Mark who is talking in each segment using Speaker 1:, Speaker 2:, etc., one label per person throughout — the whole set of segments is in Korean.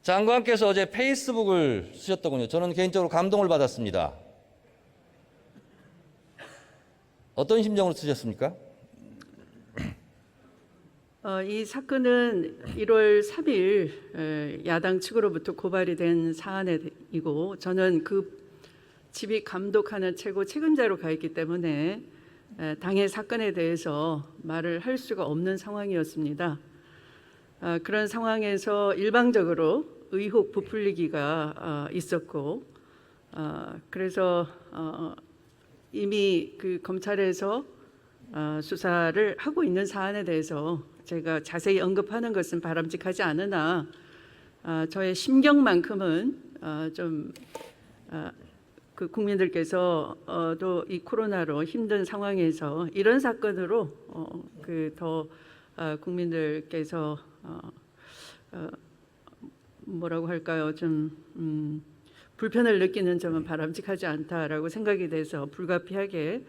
Speaker 1: 장관께서 어제 페이스북을 쓰셨더군요. 저는 개인적으로 감동을 받았습니다. 어떤 심정으로 쓰셨습니까?
Speaker 2: 이 사건은 1월 3일 야당 측으로부터 고발이 된 사안이고 저는 그 집이 감독하는 최고 책임자로 가 있기 때문에 당의 사건에 대해서 말을 할 수가 없는 상황이었습니다. 그런 상황에서 일방적으로 의혹 부풀리기가 있었고 그래서 이미 그 검찰에서 수사를 하고 있는 사안에 대해서 제가 자세히 언급하는 것은 바람직하지 않으나 저의 심경만큼은 좀 그 국민들께서도 이 코로나로 힘든 상황에서 이런 사건으로 그 더 국민들께서 뭐라고 할까요? 좀 불편을 느끼는 점은 바람직하지 않다라고 생각이 돼서 불가피하게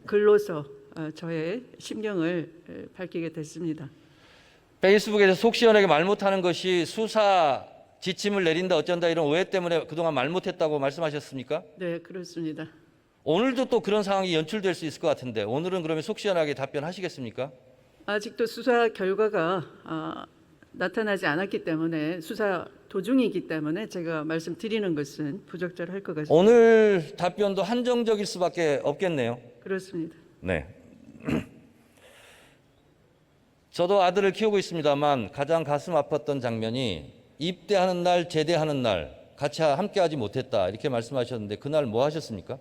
Speaker 2: 글로서 저의 심경을 밝히게 됐습니다.
Speaker 1: 페이스북에서 속 시원하게 말 못하는 것이 수사 지침을 내린다 어쩐다 이런 오해 때문에 그동안 말 못했다고 말씀하셨습니까?
Speaker 2: 네, 그렇습니다.
Speaker 1: 오늘도 또 그런 상황이 연출될 수 있을 것 같은데 오늘은 그러면 속 시원하게 답변하시겠습니까?
Speaker 2: 아직도 수사 결과가 나타나지 않았기 때문에 수사 도중이기 때문에 제가 말씀드리는 것은 부적절할 것 같습니다.
Speaker 1: 오늘 답변도 한정적일 수밖에 없겠네요.
Speaker 2: 그렇습니다.
Speaker 1: 네. 저도 아들을 키우고 있습니다만 가장 가슴 아팠던 장면이 입대하는 날, 제대하는 날 같이 함께하지 못했다 이렇게 말씀하셨는데 그날 뭐 하셨습니까?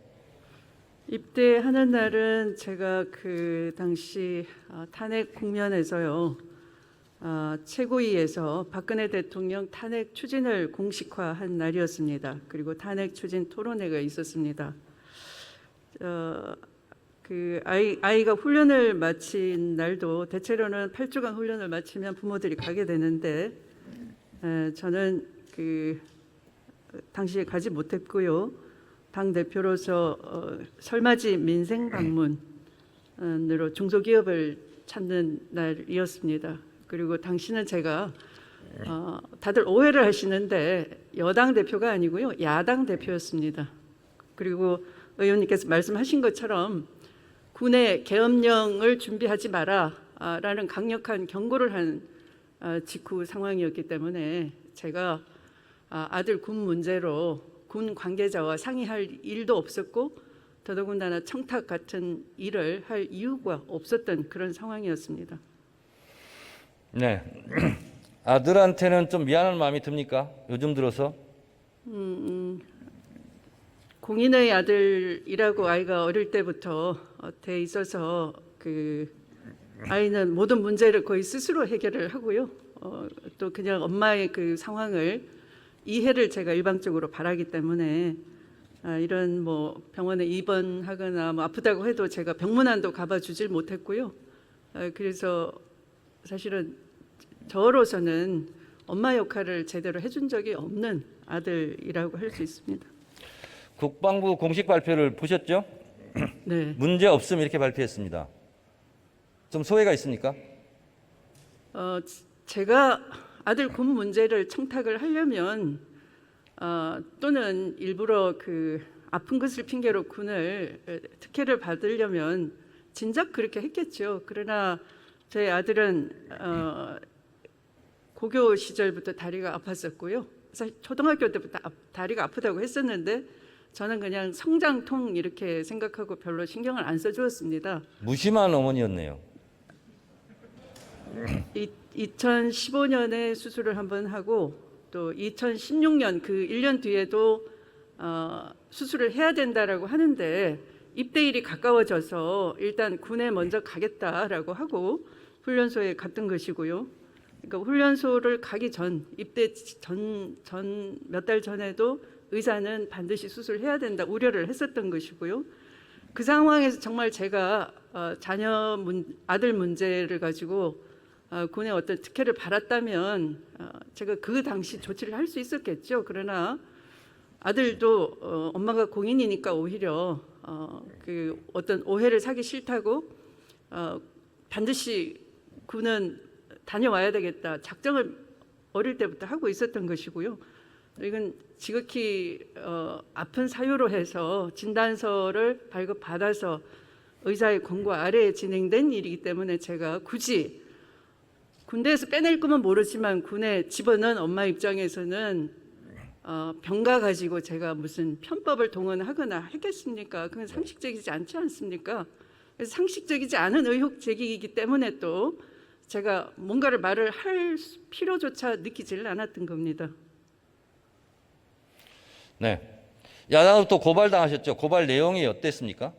Speaker 2: 입대하는 날은 제가 그 당시 탄핵 국면에서요 최고위에서 박근혜 대통령 탄핵 추진을 공식화한 날이었습니다. 그리고 탄핵 추진 토론회가 있었습니다. 그 아이가 훈련을 마친 날도 대체로는 8주간 훈련을 마치면 부모들이 가게 되는데 저는 그 당시에 가지 못했고요. 당 대표로서 설맞이 민생 방문으로 중소기업을 찾는 날이었습니다. 그리고 당시는 제가 다들 오해를 하시는데 여당 대표가 아니고요. 야당 대표였습니다. 그리고 의원님께서 말씀하신 것처럼 군의 계엄령을 준비하지 마라라는 강력한 경고를 한 직후 상황이었기 때문에 제가 아들 군 문제로 군 관계자와 상의할 일도 없었고 더더군다나 청탁 같은 일을 할 이유가 없었던 그런 상황이었습니다.
Speaker 1: 네. 아들한테는 좀 미안한 마음이 듭니까? 요즘 들어서?
Speaker 2: 공인의 아들이라고 아이가 어릴 때부터 돼 있어서 그 아이는 모든 문제를 거의 스스로 해결을 하고요. 또 그냥 엄마의 그 상황을 이해를 제가 일방적으로 바라기 때문에 이런 뭐 병원에 입원하거나 뭐 아프다고 해도 제가 병문안도 가봐 주질 못했고요. 그래서 사실은 저로서는 엄마 역할을 제대로 해준 적이 없는 아들이라고 할 수 있습니다.
Speaker 1: 국방부 공식 발표를 보셨죠?
Speaker 2: 네.
Speaker 1: 문제 없음 이렇게 발표했습니다. 좀 소회가 있습니까?
Speaker 2: 제가 아들 군 문제를 청탁을 하려면 또는 일부러 그 아픈 것을 핑계로 군을 특혜를 받으려면 진작 그렇게 했겠죠. 그러나 제 아들은 고교 시절부터 다리가 아팠었고요. 사실 초등학교 때부터 다리가 아프다고 했었는데 저는 그냥 성장통 이렇게 생각하고 별로 신경을 안 써주었습니다.
Speaker 1: 무심한 어머니였네요.
Speaker 2: 2015년에 수술을 한번 하고 또 2016년 그 1년 뒤에도 수술을 해야 된다라고 하는데 입대일이 가까워져서 일단 군에 먼저 가겠다라고 하고 훈련소에 갔던 것이고요. 그러니까 훈련소를 가기 전 입대 전 몇 달 전에도 의사는 반드시 수술해야 된다 우려를 했었던 것이고요. 그 상황에서 정말 제가 아들 문제를 가지고 군의 어떤 특혜를 받았다면 제가 그 당시 조치를 할 수 있었겠죠. 그러나 아들도 엄마가 공인이니까 오히려 그 어떤 오해를 사기 싫다고 반드시 군은 다녀와야 되겠다. 작정을 어릴 때부터 하고 있었던 것이고요. 이건 지극히 아픈 사유로 해서 진단서를 발급받아서 의사의 권고 아래에 진행된 일이기 때문에 제가 굳이 군대에서 빼낼 거면 모르지만 군에 집어넣은 엄마 입장에서는 병가 가지고 제가 무슨 편법을 동원하거나 했겠습니까? 그건 상식적이지 않지 않습니까? 그래서 상식적이지 않은 의혹 제기이기 때문에 또 제가 뭔가를 말을 할 필요조차 느끼지를 않았던 겁니다.
Speaker 1: 네. 야당으로부터 고발당하셨죠. 고발 내용이 어땠습니까?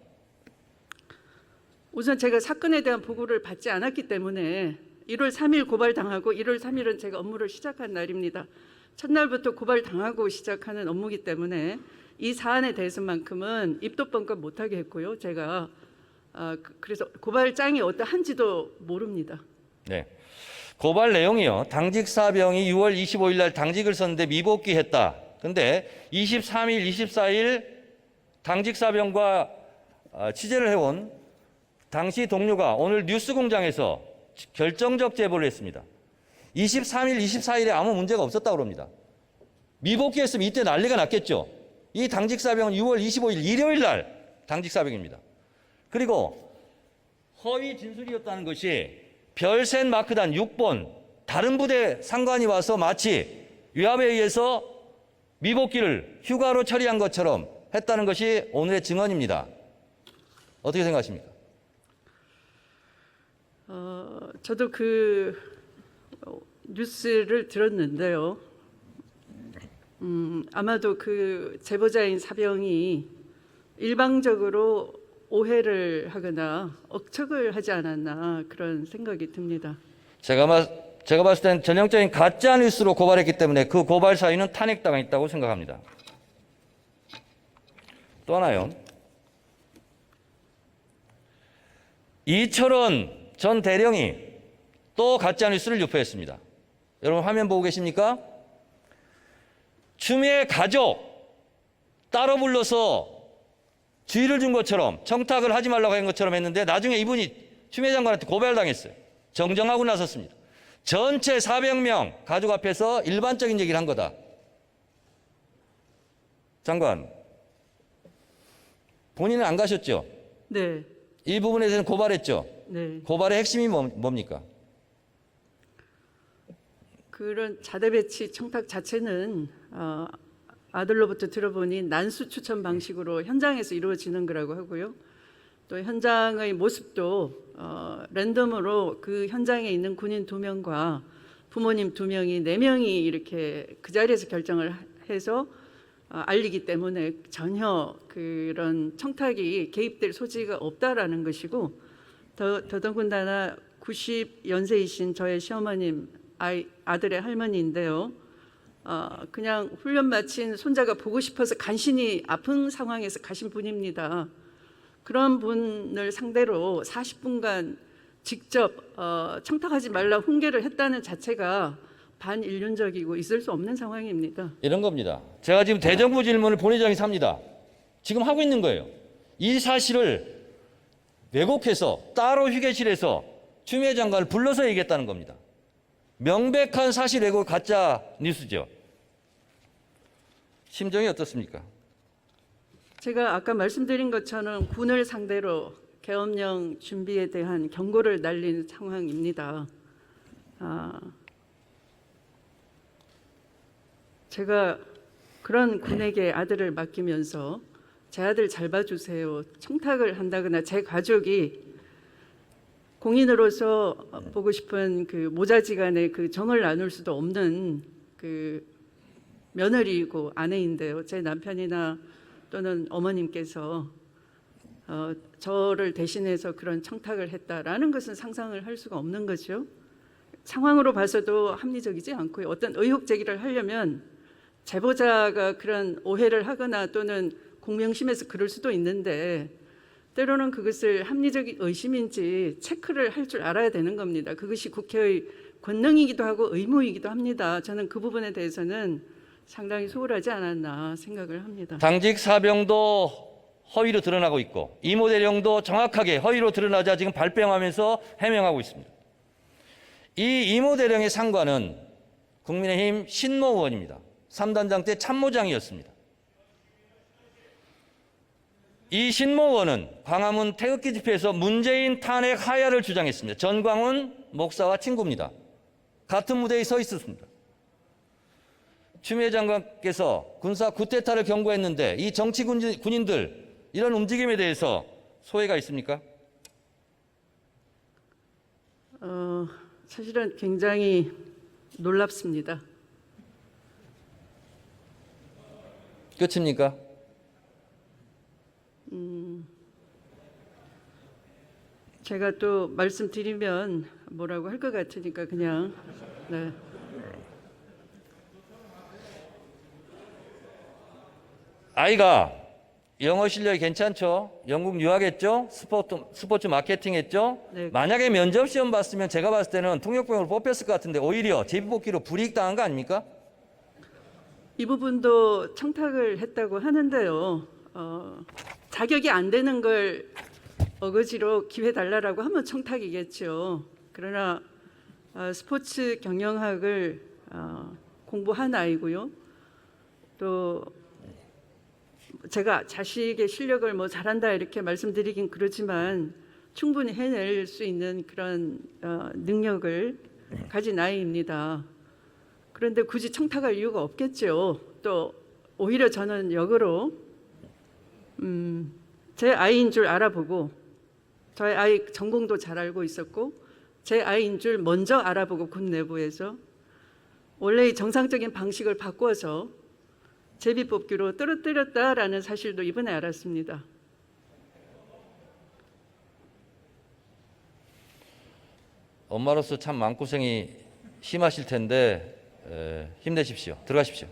Speaker 2: 우선 제가 사건에 대한 보고를 받지 않았기 때문에 1월 3일 고발당하고 1월 3일은 제가 업무를 시작한 날입니다. 첫날부터 고발당하고 시작하는 업무이기 때문에 이 사안에 대해서만큼은 입도 뻥끗 못하게 했고요. 제가 그래서 고발장이 어떠한지도 모릅니다.
Speaker 1: 네. 고발 내용이요. 당직 사병이 6월 25일 날 당직을 썼는데 미복귀했다. 근데 23일, 24일 당직 사병과 취재를 해온 당시 동료가 오늘 뉴스공장에서 결정적 제보를 했습니다. 23일, 24일에 아무 문제가 없었다고 합니다. 미복귀했으면 이때 난리가 났겠죠. 이 당직 사병은 6월 25일 일요일 날 당직 사병입니다. 그리고 허위 진술이었다는 것이 별센 마크단 6번 다른 부대 상관이 와서 마치 위압에 의해서 미복귀를 휴가로 처리한 것처럼 했다는 것이 오늘의 증언입니다. 어떻게 생각하십니까?
Speaker 2: 저도 그 뉴스를 들었는데요. 아마도 그 제보자인 사병이 일방적으로 오해를 하거나 억측을 하지 않았나 그런 생각이 듭니다.
Speaker 1: 제가 봤을 때는 전형적인 가짜 뉴스로 고발했기 때문에 그 고발 사유는 탄핵당했다고 생각합니다. 또 하나요. 이철원 전 대령이 또 가짜 뉴스를 유포했습니다. 여러분 화면 보고 계십니까? 추미애 가족 따로 불러서 주의를 준 것처럼 청탁을 하지 말라고 한 것처럼 했는데 나중에 이분이 추미애 장관한테 고발당했어요. 정정하고 나섰습니다. 전체 400명 가족 앞에서 일반적인 얘기를 한 거다. 장관, 본인은 안 가셨죠?
Speaker 2: 네.
Speaker 1: 이 부분에 대해서는 고발했죠?
Speaker 2: 네.
Speaker 1: 고발의 핵심이 뭡니까?
Speaker 2: 그런 자대 배치 청탁 자체는 아들로부터 들어보니 난수 추천 방식으로 현장에서 이루어지는 거라고 하고요. 또 현장의 모습도 랜덤으로 그 현장에 있는 군인 2명과 부모님 2명이 4명이 이렇게 그 자리에서 결정을 해서 알리기 때문에 전혀 그런 청탁이 개입될 소지가 없다라는 것이고 더더군다나 90연세이신 저의 시어머님 아들의 할머니인데요. 그냥 훈련 마친 손자가 보고 싶어서 간신히 아픈 상황에서 가신 분입니다. 그런 분을 상대로 40분간 직접 청탁하지 말라 훈계를 했다는 자체가 반인륜적이고 있을 수 없는 상황입니다.
Speaker 1: 이런 겁니다. 제가 지금 대정부 질문을 본회의장에 삽니다. 지금 하고 있는 거예요. 이 사실을 왜곡해서 따로 휴게실에서 추미애 장관을 불러서 얘기했다는 겁니다. 명백한 사실 왜곡 가짜 뉴스죠. 심정이 어떻습니까?
Speaker 2: 제가 아까 말씀드린 것처럼 군을 상대로 계엄령 준비에 대한 경고를 날린 상황입니다. 제가 그런 군에게 아들을 맡기면서 제 아들 잘 봐주세요. 청탁을 한다거나 제 가족이 공인으로서 보고 싶은 그 모자지간에 그 정을 나눌 수도 없는 그 며느리이고 아내인데요. 제 남편이나 또는 어머님께서 저를 대신해서 그런 청탁을 했다라는 것은 상상을 할 수가 없는 거죠. 상황으로 봐서도 합리적이지 않고요. 어떤 의혹 제기를 하려면 제보자가 그런 오해를 하거나 또는 공명심에서 그럴 수도 있는데 때로는 그것을 합리적인 의심인지 체크를 할 줄 알아야 되는 겁니다. 그것이 국회의 권능이기도 하고 의무이기도 합니다. 저는 그 부분에 대해서는 상당히 소홀하지 않았나 생각을 합니다.
Speaker 1: 당직 사병도 허위로 드러나고 있고 이모 대령도 정확하게 허위로 드러나자 지금 발뺌하면서 해명하고 있습니다. 이 이모 대령의 상관은 국민의힘 신모 의원입니다. 3단장 때 참모장이었습니다. 이 신모 의원은 광화문 태극기 집회에서 문재인 탄핵 하야를 주장했습니다. 전광훈 목사와 친구입니다. 같은 무대에 서 있었습니다. 추미애 장관께서 군사 쿠데타를 경고했는데 이 정치 군인들 이런 움직임에 대해서 소회가 있습니까?
Speaker 2: 사실은 굉장히 놀랍습니다.
Speaker 1: 끝입니까?
Speaker 2: 제가 또 말씀드리면 뭐라고 할 것 같으니까 그냥 네.
Speaker 1: 아이가 영어 실력이 괜찮죠? 영국 유학했죠? 스포츠 마케팅 했죠?
Speaker 2: 네.
Speaker 1: 만약에 면접 시험 봤으면 제가 봤을 때는 통역병으로 뽑혔을 것 같은데 오히려 제비뽑기로 불이익 당한 거 아닙니까?
Speaker 2: 이 부분도 청탁을 했다고 하는데요. 자격이 안 되는 걸 어거지로 기회 달라라고 하면 청탁이겠죠. 그러나 스포츠 경영학을 공부한 아이고요. 또 제가 자식의 실력을 뭐 잘한다 이렇게 말씀드리긴 그렇지만 충분히 해낼 수 있는 그런 능력을 가진 아이입니다. 그런데 굳이 청탁할 이유가 없겠죠. 또 오히려 저는 역으로 제 아이인 줄 알아보고 저희 아이 전공도 잘 알고 있었고 제 아이인 줄 먼저 알아보고 군 내부에서 원래의 정상적인 방식을 바꿔서 제비뽑기로 떨어뜨렸다라는 사실도 이번에 알았습니다.
Speaker 1: 엄마로서 참 마음고생이 심하실 텐데 힘내십시오. 들어가십시오.